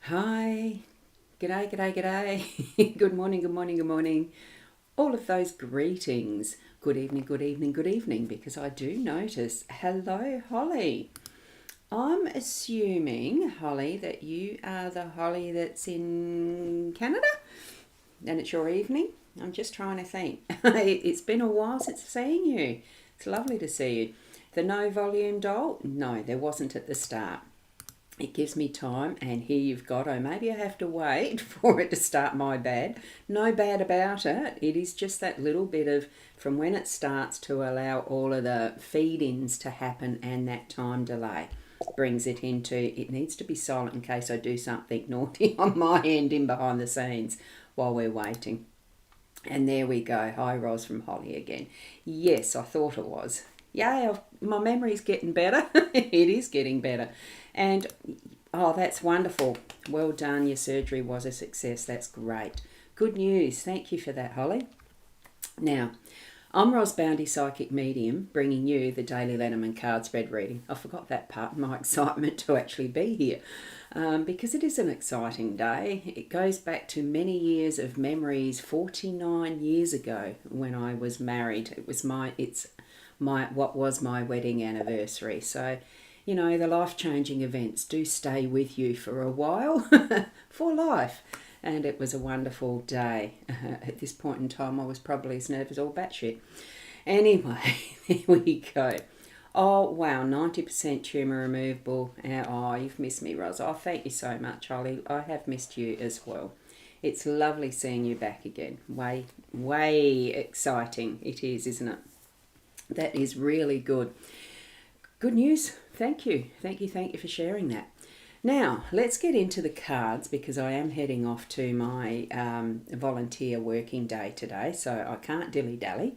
Hi, g'day, g'day, g'day. Good morning, good morning, good morning. All of those greetings. Good evening, good evening, good evening, because I do notice. Hello, Holly. I'm assuming, Holly, that you are the Holly that's in Canada and it's your evening. I'm just trying to think. It's been a while since seeing you. It's lovely to see you. The no volume doll? No, there wasn't at the start. It gives me time, and here you've got, oh, maybe I have to wait for it to start. My bad. No bad about it. It is just that little bit of from when it starts to allow all of the feed-ins to happen, and that time delay brings it into, it needs to be silent in case I do something naughty on my end in behind the scenes while we're waiting. And there we go. Hi, Ros from Holly again. Yes, I thought it was. Yay, my memory's getting better. It is getting better. And, oh, that's wonderful. Well done. Your surgery was a success. That's great. Good news. Thank you for that, Holly. Now, I'm Boundy, Psychic Medium, bringing you the daily Lenormand card spread reading. I forgot that part, my excitement to actually be here, because it is an exciting day. It goes back to many years of memories. 49 years ago, when I was married, it's my what was my wedding anniversary. So, you know, the life-changing events do stay with you for a while, for life. And it was a wonderful day. At this point in time, I was probably as nervous all batshit. Anyway, there we go. Oh, wow, 90% tumour removable. Oh, you've missed me, Ros. Oh, thank you so much, Holly. I have missed you as well. It's lovely seeing you back again. Way exciting it is, isn't it? That is really good. Good news. Thank you. Thank you for sharing that. Now, let's get into the cards because I am heading off to my volunteer working day today, so I can't dilly-dally.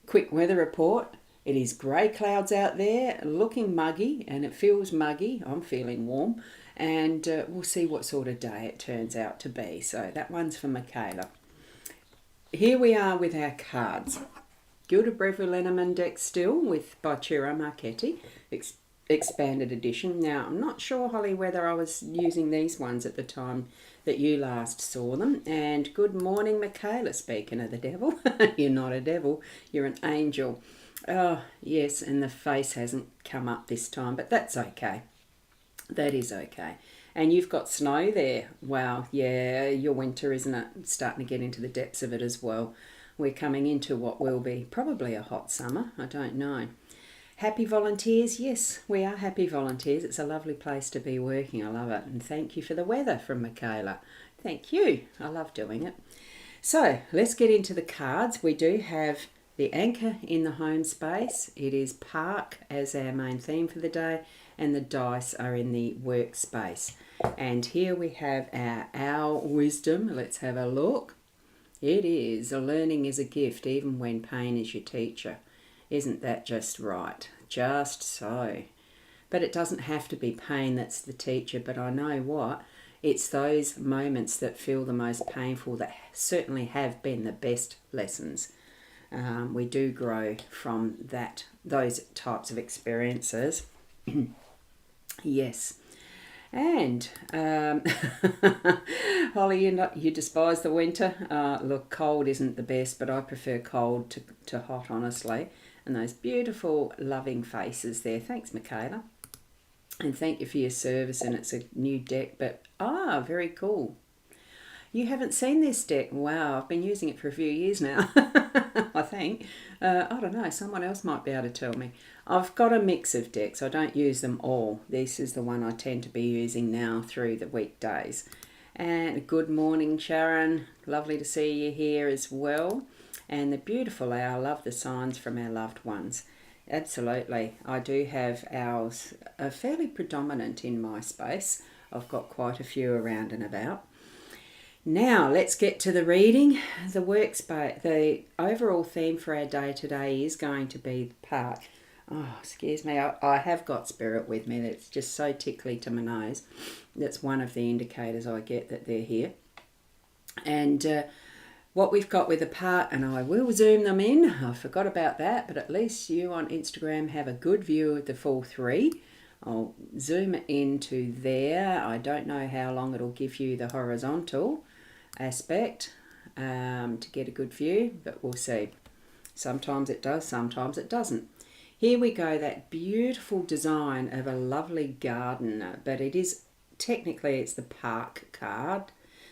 Quick weather report. It is grey clouds out there, looking muggy, and it feels muggy. I'm feeling warm, and we'll see what sort of day it turns out to be. So that one's for Michaela. Here we are with our cards. Gilda Breville Lenormand deck still with by Ciro Marchetti. Expanded edition. Now, I'm not sure, Holly, whether I was using these ones at the time that you last saw them. And good morning, Michaela, speaking of the devil. You're not a devil, you're an angel. Oh, yes, and the face hasn't come up this time, but that's okay. That is okay. And you've got snow there. Wow, yeah, your winter, isn't it? It's starting to get into the depths of it as well. We're coming into what will be probably a hot summer. I don't know. Happy volunteers? Yes, we are happy volunteers. It's a lovely place to be working. I love it. And thank you for the weather from Michaela. Thank you. I love doing it. So let's get into the cards. We do have the anchor in the home space. It is park as our main theme for the day. And the dice are in the workspace. And here we have our wisdom. Let's have a look. It is, learning is a gift even when pain is your teacher. Isn't that just right? Just so. But it doesn't have to be pain that's the teacher, but I know what? It's those moments that feel the most painful that certainly have been the best lessons. We do grow from those types of experiences. Yes. And Holly, you despise the winter. Look, cold isn't the best, but I prefer cold to hot, honestly. And those beautiful, loving faces there. Thanks, Michaela. And thank you for your service. And it's a new deck, but very cool. You haven't seen this deck? Wow, I've been using it for a few years now, I think. I don't know, someone else might be able to tell me. I've got a mix of decks. I don't use them all. This is the one I tend to be using now through the weekdays. And good morning, Sharon. Lovely to see you here as well. And the beautiful owl. Love the signs from our loved ones. Absolutely. I do have owls fairly predominant in my space. I've got quite a few around and about. Now, let's get to the reading. The workspace, the overall theme for our day today is going to be the park. Oh, excuse me, I have got spirit with me. That's just so tickly to my nose. That's one of the indicators I get that they're here. And what we've got with the part, and I will zoom them in. I forgot about that, but at least you on Instagram have a good view of the full three. I'll zoom into there. I don't know how long it'll give you the horizontal aspect to get a good view, but we'll see. Sometimes it does, sometimes it doesn't. Here we go, that beautiful design of a lovely garden, but it is technically it's the park card,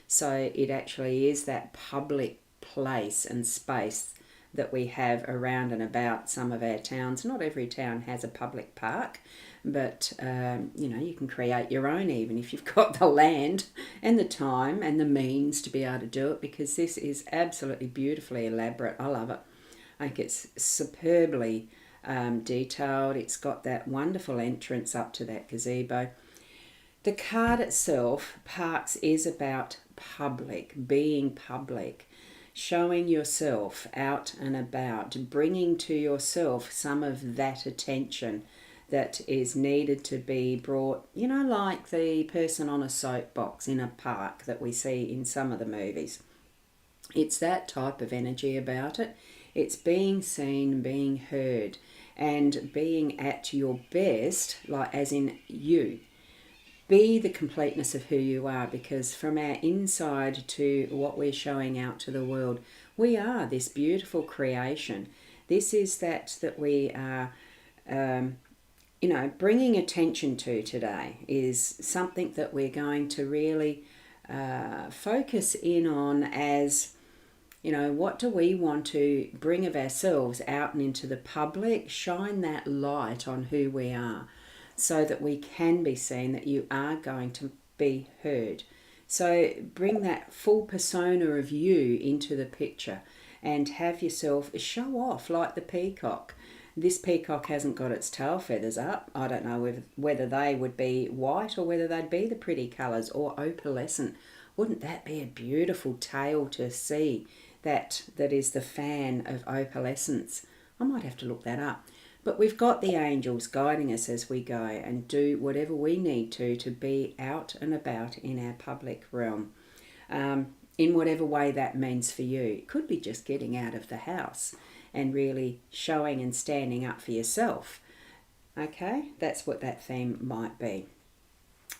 so it actually is that public place and space that we have around and about some of our towns. Not every town has a public park, but you can create your own even if you've got the land and the time and the means to be able to do it, because this is absolutely beautifully elaborate. I love it. I think it's superbly detailed. It's got that wonderful entrance up to that gazebo. The card itself, parks, is about public, being public, showing yourself out and about, bringing to yourself some of that attention that is needed to be brought, like the person on a soapbox in a park that we see in some of the movies. It's that type of energy about it. It's being seen, being heard, and being at your best, like as in you. Be the completeness of who you are, because from our inside to what we're showing out to the world, we are this beautiful creation. This is that we are, bringing attention to today is something that we're going to really focus in on as, what do we want to bring of ourselves out and into the public, shine that light on who we are, so that we can be seen, that you are going to be heard. So bring that full persona of you into the picture and have yourself show off like the peacock. This peacock hasn't got its tail feathers up. I don't know whether they would be white or whether they'd be the pretty colours or opalescent. Wouldn't that be a beautiful tail to see? That is the fan of opalescence. I might have to look that up. But we've got the angels guiding us as we go and do whatever we need to be out and about in our public realm, in whatever way that means for you. It could be just getting out of the house and really showing and standing up for yourself. Okay, that's what that theme might be.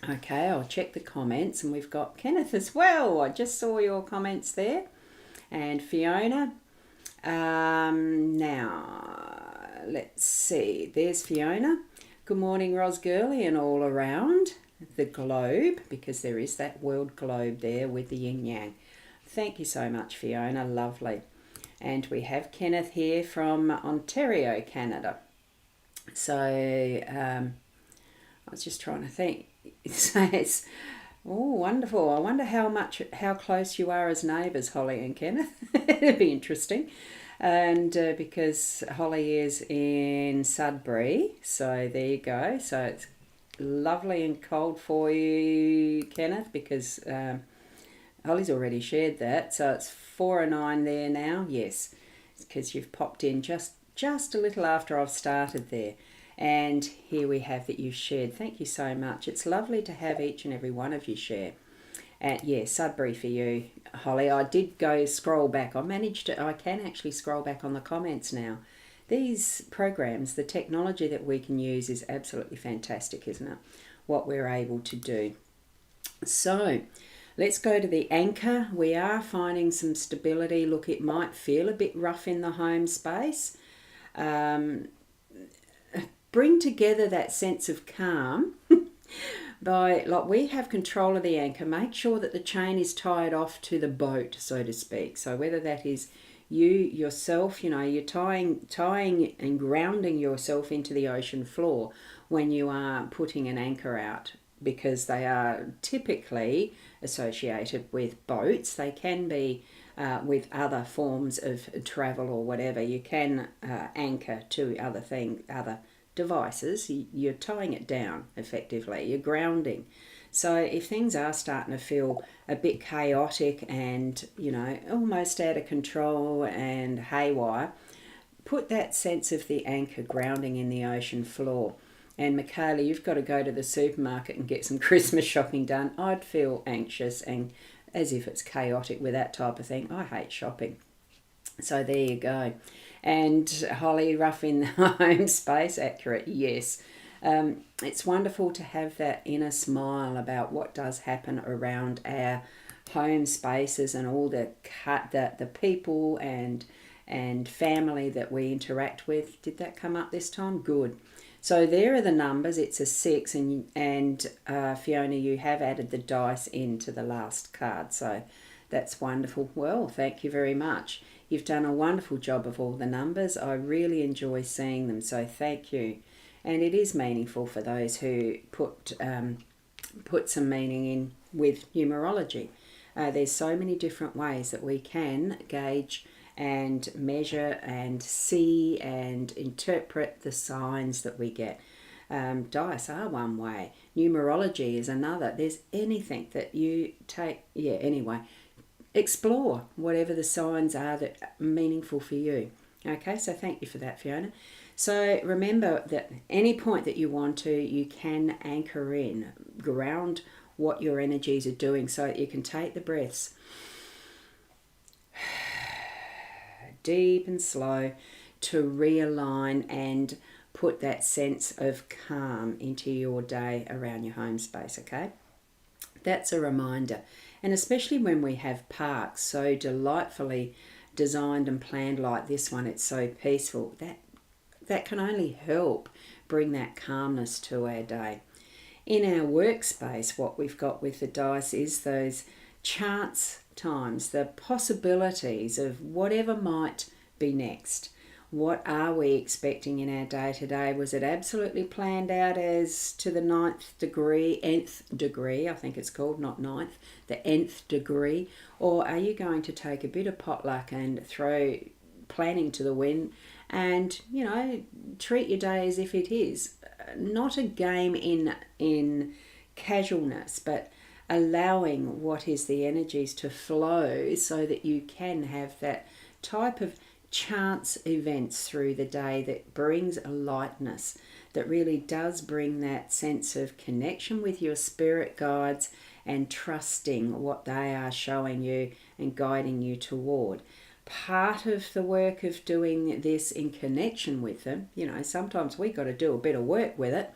Okay, I'll check the comments, and we've got Kenneth as well. I just saw your comments there. And Fiona. Now, let's see. There's Fiona. Good morning, Ros Girly, and all around the globe, because there is that world globe there with the yin yang. Thank you so much, Fiona. Lovely. And we have Kenneth here from Ontario, Canada. So I was just trying to think. It says, oh, wonderful. I wonder how close you are as neighbours, Holly and Kenneth. It'd be interesting. And because Holly is in Sudbury, so there you go. So it's lovely and cold for you, Kenneth, because Holly's already shared that. So it's 4:09 there now. Yes, it's because you've popped in just a little after I've started there. And here we have that you shared. Thank you so much. It's lovely to have each and every one of you share. And yeah, Sudbury for you, Holly. I did go scroll back. I can actually scroll back on the comments now. These programs, the technology that we can use is absolutely fantastic, isn't it? What we're able to do. So let's go to the anchor. We are finding some stability. Look, it might feel a bit rough in the home space. Bring together that sense of calm by, like, we have control of the anchor. Make sure that the chain is tied off to the boat, so to speak. So whether that is you yourself, you're tying and grounding yourself into the ocean floor when you are putting an anchor out, because they are typically associated with boats. They can be with other forms of travel or whatever. You can anchor to other devices. You're tying it down effectively. You're grounding. So if things are starting to feel a bit chaotic and, almost out of control and haywire, put that sense of the anchor grounding in the ocean floor. And Michaela, you've got to go to the supermarket and get some Christmas shopping done. I'd feel anxious and as if it's chaotic with that type of thing. I hate shopping. So there you go. And Holly, rough in the home space, accurate, yes. It's wonderful to have that inner smile about what does happen around our home spaces and all the people and family that we interact with. Did that come up this time? Good. So there are the numbers. It's a 6, and Fiona, you have added the dice into the last card. So that's wonderful. Well, thank you very much. You've done a wonderful job of all the numbers. I really enjoy seeing them, so thank you. And it is meaningful for those who put some meaning in with numerology. There's so many different ways that we can gauge and measure and see and interpret the signs that we get. Dice are one way. Numerology is another. There's anything that you take. Yeah, anyway. Explore whatever the signs are that are meaningful for you. Okay, so thank you for that, Fiona. So remember that any point that you want to, you can anchor in, ground what your energies are doing so that you can take the breaths deep and slow to realign and put that sense of calm into your day around your home space, okay? That's a reminder. And especially when we have parks so delightfully designed and planned like this one, it's so peaceful, that can only help bring that calmness to our day. In our workspace, what we've got with the dice is those chance times, the possibilities of whatever might be next. What are we expecting in our day to day? Was it absolutely planned out as to the nth degree, I think it's called, not ninth, the nth degree? Or are you going to take a bit of potluck and throw planning to the wind and, treat your day as if it is not a game in casualness, but allowing what is the energies to flow so that you can have that type of chance events through the day that brings a lightness, that really does bring that sense of connection with your spirit guides and trusting what they are showing you and guiding you toward. Part of the work of doing this in connection with them, sometimes we got to do a bit of work with it,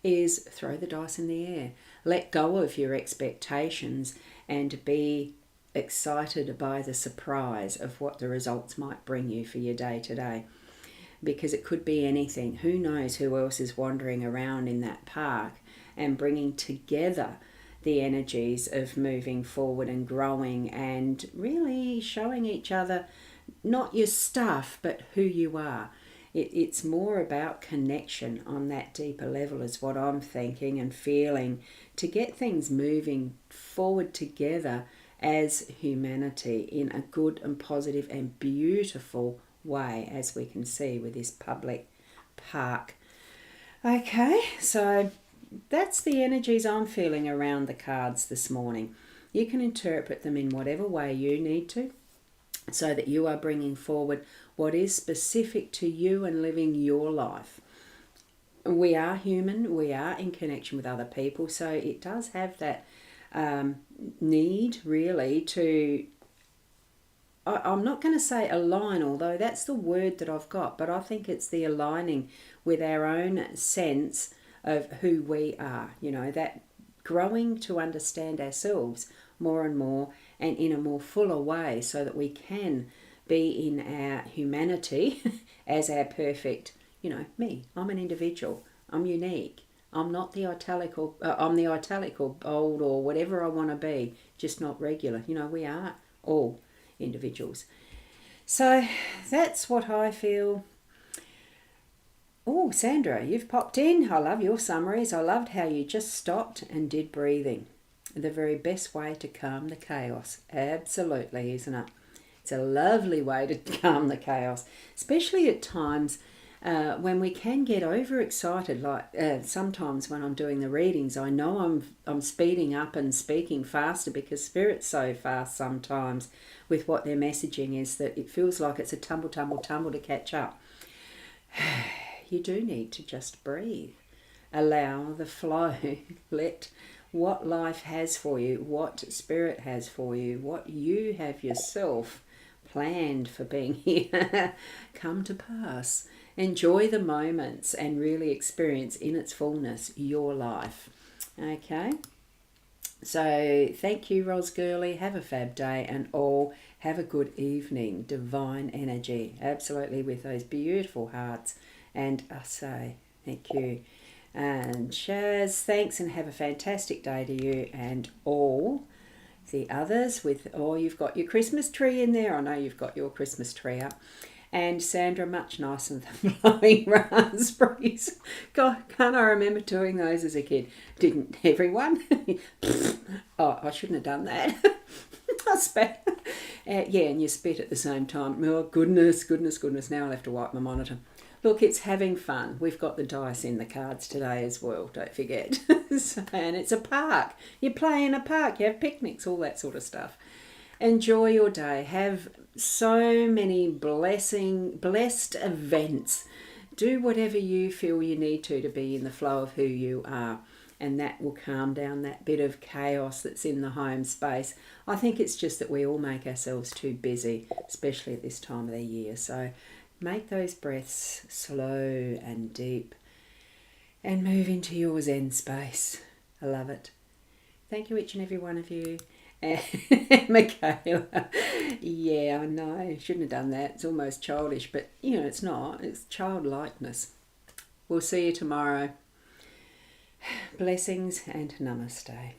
is throw the dice in the air. Let go of your expectations and be excited by the surprise of what the results might bring you for your day to day. Because it could be anything. Who knows who else is wandering around in that park and bringing together the energies of moving forward and growing and really showing each other not your stuff but who you are. It's more about connection on that deeper level is what I'm thinking and feeling, to get things moving forward together as humanity in a good and positive and beautiful way, as we can see with this public park. Okay, so that's the energies I'm feeling around the cards this morning. You can interpret them in whatever way you need to, so that you are bringing forward what is specific to you and living your life. We are human, we are in connection with other people, so it does have that need really to, I'm not going to say align, although that's the word that I've got, but I think it's the aligning with our own sense of who we are, that growing to understand ourselves more and more and in a more fuller way so that we can be in our humanity as our perfect, me. I'm an individual. I'm unique. I'm not the italic or I'm the italic or bold or whatever I want to be, just not regular. We are all individuals. So that's what I feel. Oh, Sandra, you've popped in. I love your summaries. I loved how you just stopped and did breathing. The very best way to calm the chaos. Absolutely, isn't it? It's a lovely way to calm the chaos, especially at times when we can get overexcited. Like sometimes when I'm doing the readings, I know I'm speeding up and speaking faster because Spirit's so fast sometimes with what their messaging is that it feels like it's a tumble to catch up. You do need to just breathe. Allow the flow. Let what life has for you, what Spirit has for you, what you have yourself planned for being here come to pass. enjoy the moments and really experience in its fullness your life. Okay? So thank you, Ros Girly. Have a fab day and all. Have a good evening. Divine energy. Absolutely, with those beautiful hearts. And I say thank you. And Shaz, thanks, and have a fantastic day to you and all the others. With you've got your Christmas tree in there. I know you've got your Christmas tree up. And Sandra, much nicer than blowing raspberries. God, can't I remember doing those as a kid? Didn't everyone? Oh, I shouldn't have done that. I spat. Yeah, and you spit at the same time. Oh, goodness. Now I'll have to wipe my monitor. Look, it's having fun. We've got the dice in the cards today as well, don't forget. And it's a park. You play in a park. You have picnics, all that sort of stuff. Enjoy your day. Have so many blessed events. Do whatever you feel you need to be in the flow of who you are, and that will calm down that bit of chaos that's in the home space. I think it's just that we all make ourselves too busy, especially at this time of the year. So make those breaths slow and deep and move into your Zen space. I love it. Thank you, each and every one of you. Michaela, yeah, I know, shouldn't have done that. It's almost childish, but it's not. It's childlikeness. We'll see you tomorrow. Blessings and namaste.